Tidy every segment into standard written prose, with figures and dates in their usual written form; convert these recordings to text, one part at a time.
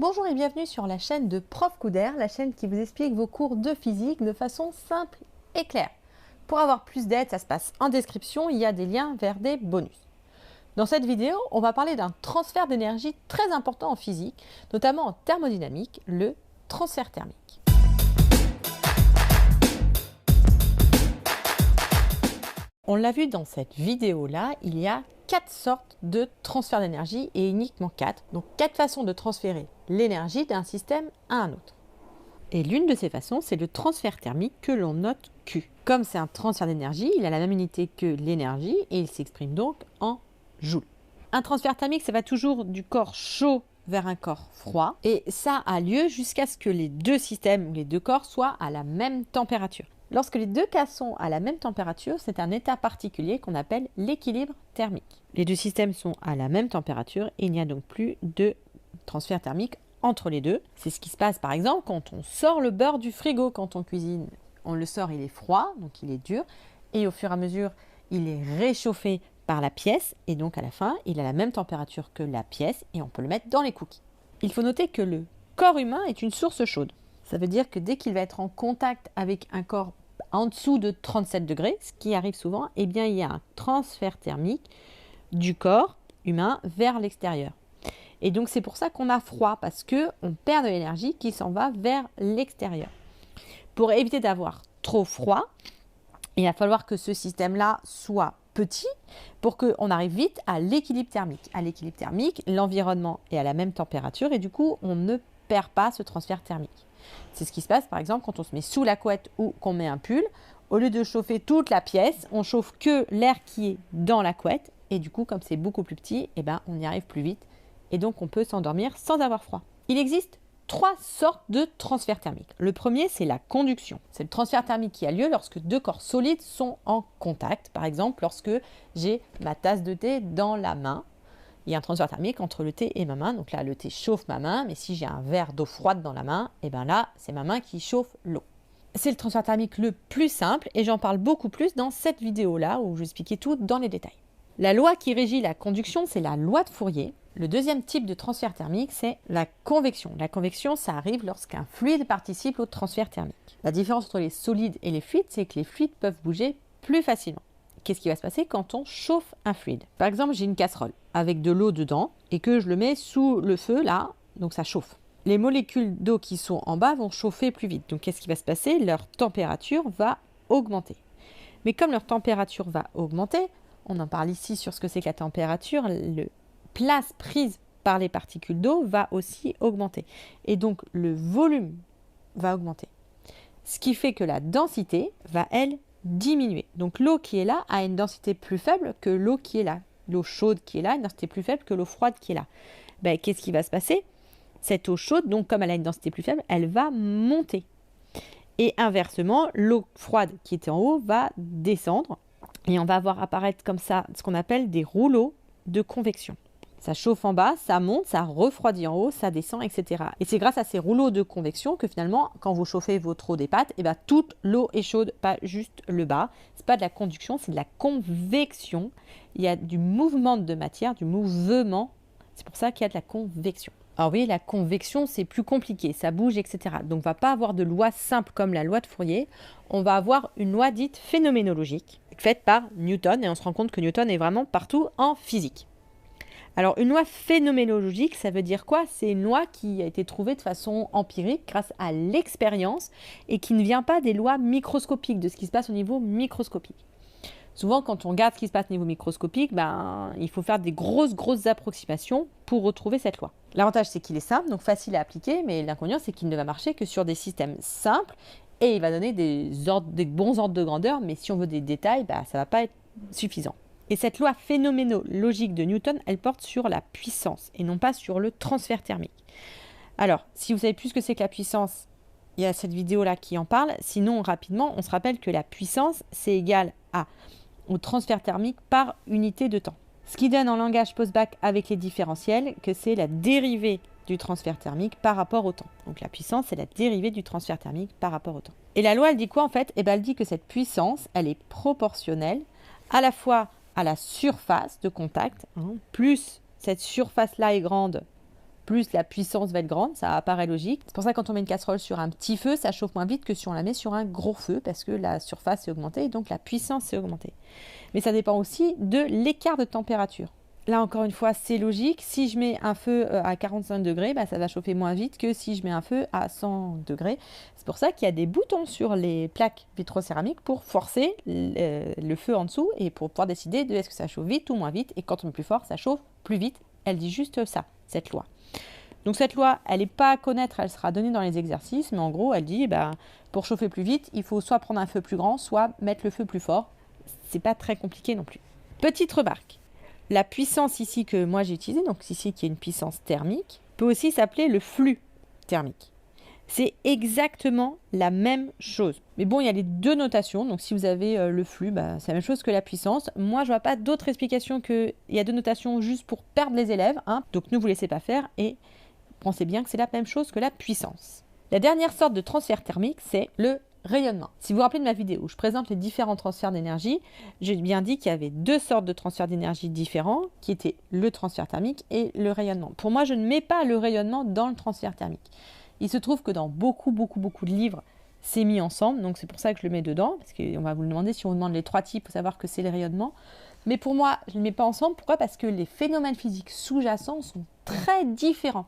Bonjour et bienvenue sur la chaîne de Prof Couder, la chaîne qui vous explique vos cours de physique de façon simple et claire. Pour avoir plus d'aide, ça se passe en description, il y a des liens vers des bonus. Dans cette vidéo, on va parler d'un transfert d'énergie très important en physique, notamment en thermodynamique, le transfert thermique. On l'a vu dans cette vidéo-là, il y a 4 sortes de transfert d'énergie et uniquement 4. Donc 4 façons de transférer l'énergie d'un système à un autre. Et l'une de ces façons, c'est le transfert thermique que l'on note Q. Comme c'est un transfert d'énergie, il a la même unité que l'énergie et il s'exprime donc en joules. Un transfert thermique, ça va toujours du corps chaud vers un corps froid et ça a lieu jusqu'à ce que les deux systèmes ou les deux corps soient à la même température. Lorsque les deux cas sont à la même température, c'est un état particulier qu'on appelle l'équilibre thermique. Les deux systèmes sont à la même température et il n'y a donc plus de transfert thermique entre les deux. C'est ce qui se passe par exemple quand on sort le beurre du frigo quand on cuisine. On le sort, il est froid, donc il est dur, et au fur et à mesure, il est réchauffé par la pièce, et donc à la fin, il a la même température que la pièce, et on peut le mettre dans les cookies. Il faut noter que le corps humain est une source chaude. Ça veut dire que dès qu'il va être en contact avec un corps en dessous de 37 degrés, ce qui arrive souvent, eh bien, il y a un transfert thermique du corps humain vers l'extérieur. Et donc, c'est pour ça qu'on a froid, parce qu'on perd de l'énergie qui s'en va vers l'extérieur. Pour éviter d'avoir trop froid, il va falloir que ce système-là soit petit pour qu'on arrive vite à l'équilibre thermique. À l'équilibre thermique, l'environnement est à la même température et du coup, on ne perd pas ce transfert thermique. C'est ce qui se passe par exemple quand on se met sous la couette ou qu'on met un pull. Au lieu de chauffer toute la pièce, on chauffe que l'air qui est dans la couette. Et du coup, comme c'est beaucoup plus petit, eh ben, on y arrive plus vite. Et donc, on peut s'endormir sans avoir froid. Il existe 3 sortes de transfert thermique. Le premier, c'est la conduction. C'est le transfert thermique qui a lieu lorsque deux corps solides sont en contact. Par exemple, lorsque j'ai ma tasse de thé dans la main. Il y a un transfert thermique entre le thé et ma main. Donc là, le thé chauffe ma main, mais si j'ai un verre d'eau froide dans la main, et bien là, c'est ma main qui chauffe l'eau. C'est le transfert thermique le plus simple et j'en parle beaucoup plus dans cette vidéo-là où je vais expliquer tout dans les détails. La loi qui régit la conduction, c'est la loi de Fourier. Le deuxième type de transfert thermique, c'est la convection. La convection, ça arrive lorsqu'un fluide participe au transfert thermique. La différence entre les solides et les fluides, c'est que les fluides peuvent bouger plus facilement. Qu'est-ce qui va se passer quand on chauffe un fluide? Par exemple, j'ai une casserole avec de l'eau dedans et que je le mets sous le feu là, donc ça chauffe. Les molécules d'eau qui sont en bas vont chauffer plus vite. Donc qu'est-ce qui va se passer? Leur température va augmenter. Mais comme leur température va augmenter, on en parle ici sur ce que c'est que la température, la place prise par les particules d'eau va aussi augmenter. Et donc le volume va augmenter. Ce qui fait que la densité va, elle, diminuer. Donc l'eau qui est là a une densité plus faible que l'eau qui est là. L'eau chaude qui est là a une densité plus faible que l'eau froide qui est là. Ben, qu'est-ce qui va se passer? Cette eau chaude, donc comme elle a une densité plus faible, elle va monter. Et inversement, l'eau froide qui était en haut va descendre. Et on va voir apparaître comme ça ce qu'on appelle des rouleaux de convection. Ça chauffe en bas, ça monte, ça refroidit en haut, ça descend, etc. Et c'est grâce à ces rouleaux de convection que finalement, quand vous chauffez votre eau des pâtes, eh ben, toute l'eau est chaude, pas juste le bas. C'est pas de la conduction, c'est de la convection. Il y a du mouvement de matière, du mouvement. C'est pour ça qu'il y a de la convection. Alors oui, la convection, c'est plus compliqué, ça bouge, etc. Donc on ne va pas avoir de loi simple comme la loi de Fourier. On va avoir une loi dite phénoménologique, faite par Newton, et on se rend compte que Newton est vraiment partout en physique. Alors, une loi phénoménologique, ça veut dire quoi? C'est une loi qui a été trouvée de façon empirique grâce à l'expérience et qui ne vient pas des lois microscopiques, de ce qui se passe au niveau microscopique. Souvent, quand on regarde ce qui se passe au niveau microscopique, il faut faire des grosses approximations pour retrouver cette loi. L'avantage, c'est qu'il est simple, donc facile à appliquer, mais l'inconvénient, c'est qu'il ne va marcher que sur des systèmes simples et il va donner des bons ordres de grandeur, mais si on veut des détails, ça ne va pas être suffisant. Et cette loi phénoménologique de Newton, elle porte sur la puissance et non pas sur le transfert thermique. Alors, si vous savez plus ce que c'est que la puissance, il y a cette vidéo-là qui en parle. Sinon, rapidement, on se rappelle que la puissance, c'est égal au transfert thermique par unité de temps. Ce qui donne en langage post-bac avec les différentiels que c'est la dérivée du transfert thermique par rapport au temps. Donc la puissance, c'est la dérivée du transfert thermique par rapport au temps. Et la loi, elle dit quoi en fait? Elle dit que cette puissance, elle est proportionnelle à la fois à la surface de contact, plus cette surface-là est grande, plus la puissance va être grande, ça apparaît logique. C'est pour ça que quand on met une casserole sur un petit feu, ça chauffe moins vite que si on la met sur un gros feu, parce que la surface est augmentée et donc la puissance est augmentée. Mais ça dépend aussi de l'écart de température. Là, encore une fois, c'est logique. Si je mets un feu à 45 degrés, ça va chauffer moins vite que si je mets un feu à 100 degrés. C'est pour ça qu'il y a des boutons sur les plaques vitrocéramiques pour forcer le feu en dessous et pour pouvoir décider de est-ce que ça chauffe vite ou moins vite. Et quand on met plus fort, ça chauffe plus vite. Elle dit juste ça, cette loi. Donc cette loi, elle n'est pas à connaître, elle sera donnée dans les exercices. Mais en gros, elle dit, pour chauffer plus vite, il faut soit prendre un feu plus grand, soit mettre le feu plus fort. C'est pas très compliqué non plus. Petite remarque. La puissance ici que moi j'ai utilisée, donc ici qui est une puissance thermique, peut aussi s'appeler le flux thermique. C'est exactement la même chose. Mais bon, il y a les deux notations. Donc si vous avez le flux, c'est la même chose que la puissance. Moi, je ne vois pas d'autre explication qu'il y a deux notations juste pour perdre les élèves. Donc ne vous laissez pas faire et pensez bien que c'est la même chose que la puissance. La dernière sorte de transfert thermique, c'est le rayonnement. Si vous vous rappelez de ma vidéo où je présente les différents transferts d'énergie, j'ai bien dit qu'il y avait deux sortes de transferts d'énergie différents, qui étaient le transfert thermique et le rayonnement. Pour moi, je ne mets pas le rayonnement dans le transfert thermique. Il se trouve que dans beaucoup de livres, c'est mis ensemble, donc c'est pour ça que je le mets dedans, parce qu'on va vous le demander, si on vous demande les trois types, il faut savoir que c'est le rayonnement. Mais pour moi, je ne le mets pas ensemble. Pourquoi? Parce que les phénomènes physiques sous-jacents sont très différents.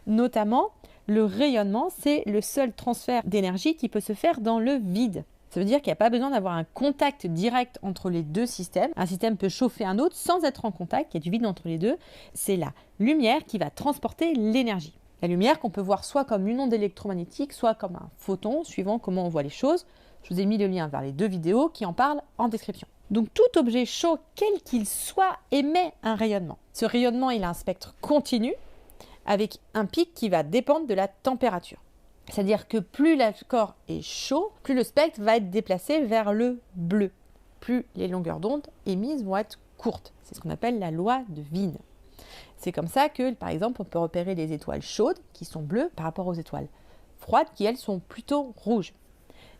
Notamment, le rayonnement, c'est le seul transfert d'énergie qui peut se faire dans le vide. Ça veut dire qu'il n'y a pas besoin d'avoir un contact direct entre les deux systèmes. Un système peut chauffer un autre sans être en contact, il y a du vide entre les deux. C'est la lumière qui va transporter l'énergie. La lumière qu'on peut voir soit comme une onde électromagnétique, soit comme un photon, suivant comment on voit les choses. Je vous ai mis le lien vers les deux vidéos qui en parlent en description. Donc tout objet chaud, quel qu'il soit, émet un rayonnement. Ce rayonnement, il a un spectre continu, avec un pic qui va dépendre de la température. C'est-à-dire que plus le corps est chaud, plus le spectre va être déplacé vers le bleu. Plus les longueurs d'onde émises vont être courtes. C'est ce qu'on appelle la loi de Wien. C'est comme ça que, par exemple, on peut repérer les étoiles chaudes, qui sont bleues, par rapport aux étoiles froides, qui, elles, sont plutôt rouges.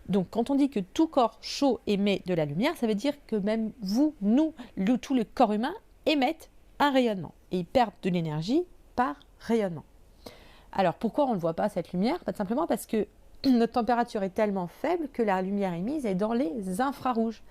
Donc, quand on dit que tout corps chaud émet de la lumière, ça veut dire que même vous, nous, tout le corps humain émettent un rayonnement. Et ils perdent de l'énergie par rayonnement. Alors, pourquoi on ne voit pas cette lumière? Pas simplement parce que notre température est tellement faible que la lumière émise est dans les infrarouges.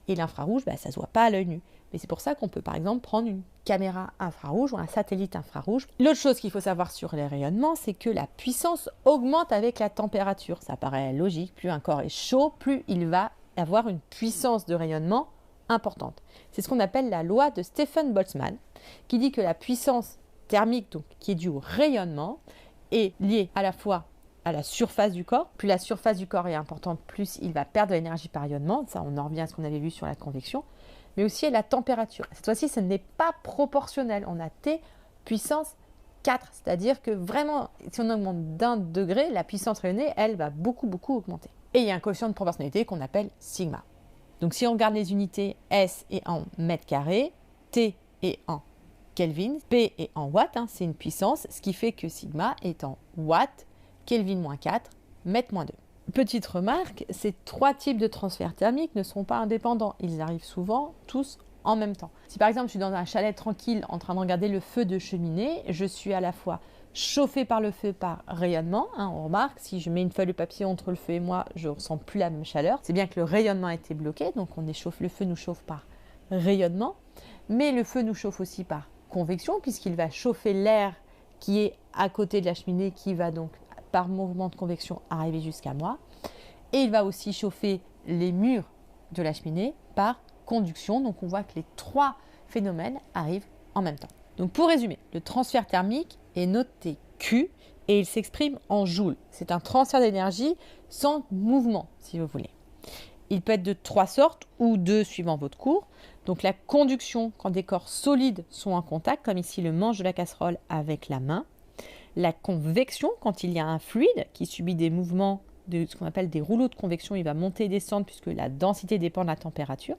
Et l'infrarouge, ça ne se voit pas à l'œil nu. Mais c'est pour ça qu'on peut par exemple prendre une caméra infrarouge ou un satellite infrarouge. L'autre chose qu'il faut savoir sur les rayonnements, c'est que la puissance augmente avec la température. Ça paraît logique, plus un corps est chaud, plus il va avoir une puissance de rayonnement importante. C'est ce qu'on appelle la loi de Stefan Boltzmann, qui dit que la puissance thermique, donc, qui est due au rayonnement, est liée à la fois à la surface du corps. Plus la surface du corps est importante, plus il va perdre de l'énergie par rayonnement. Ça, on en revient à ce qu'on avait vu sur la convection. Mais aussi à la température. Cette fois-ci, ce n'est pas proportionnel. On a T puissance 4. C'est-à-dire que vraiment, si on augmente d'1 degré, la puissance rayonnée, elle, va beaucoup augmenter. Et il y a un coefficient de proportionnalité qu'on appelle sigma. Donc si on regarde les unités, S est en mètres carrés, T est en Kelvin, P est en watts, c'est une puissance, ce qui fait que sigma est en watts, Kelvin moins 4, mètre moins 2. Petite remarque, ces trois types de transferts thermiques ne sont pas indépendants. Ils arrivent souvent tous en même temps. Si par exemple je suis dans un chalet tranquille en train de regarder le feu de cheminée, je suis à la fois chauffée par le feu par rayonnement. On remarque, si je mets une feuille de papier entre le feu et moi, je ne ressens plus la même chaleur. C'est bien que le rayonnement a été bloqué, donc le feu nous chauffe par rayonnement. Mais le feu nous chauffe aussi par convection, puisqu'il va chauffer l'air qui est à côté de la cheminée, qui va donc par mouvement de convection arriver jusqu'à moi. Et il va aussi chauffer les murs de la cheminée par conduction. Donc on voit que les trois phénomènes arrivent en même temps. Donc pour résumer, le transfert thermique est noté Q et il s'exprime en joules. C'est un transfert d'énergie sans mouvement, si vous voulez. Il peut être de trois sortes ou deux suivant votre cours. Donc la conduction, quand des corps solides sont en contact, comme ici le manche de la casserole avec la main. La convection, quand il y a un fluide qui subit des mouvements de ce qu'on appelle des rouleaux de convection, il va monter et descendre puisque la densité dépend de la température.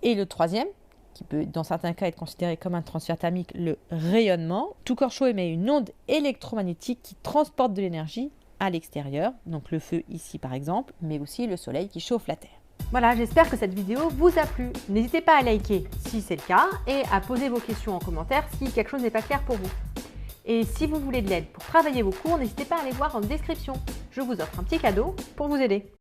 Et le troisième, qui peut dans certains cas être considéré comme un transfert thermique, le rayonnement. Tout corps chaud émet une onde électromagnétique qui transporte de l'énergie à l'extérieur, donc le feu ici par exemple, mais aussi le soleil qui chauffe la Terre. Voilà, j'espère que cette vidéo vous a plu. N'hésitez pas à liker si c'est le cas et à poser vos questions en commentaire si quelque chose n'est pas clair pour vous. Et si vous voulez de l'aide pour travailler vos cours, n'hésitez pas à aller voir en description. Je vous offre un petit cadeau pour vous aider.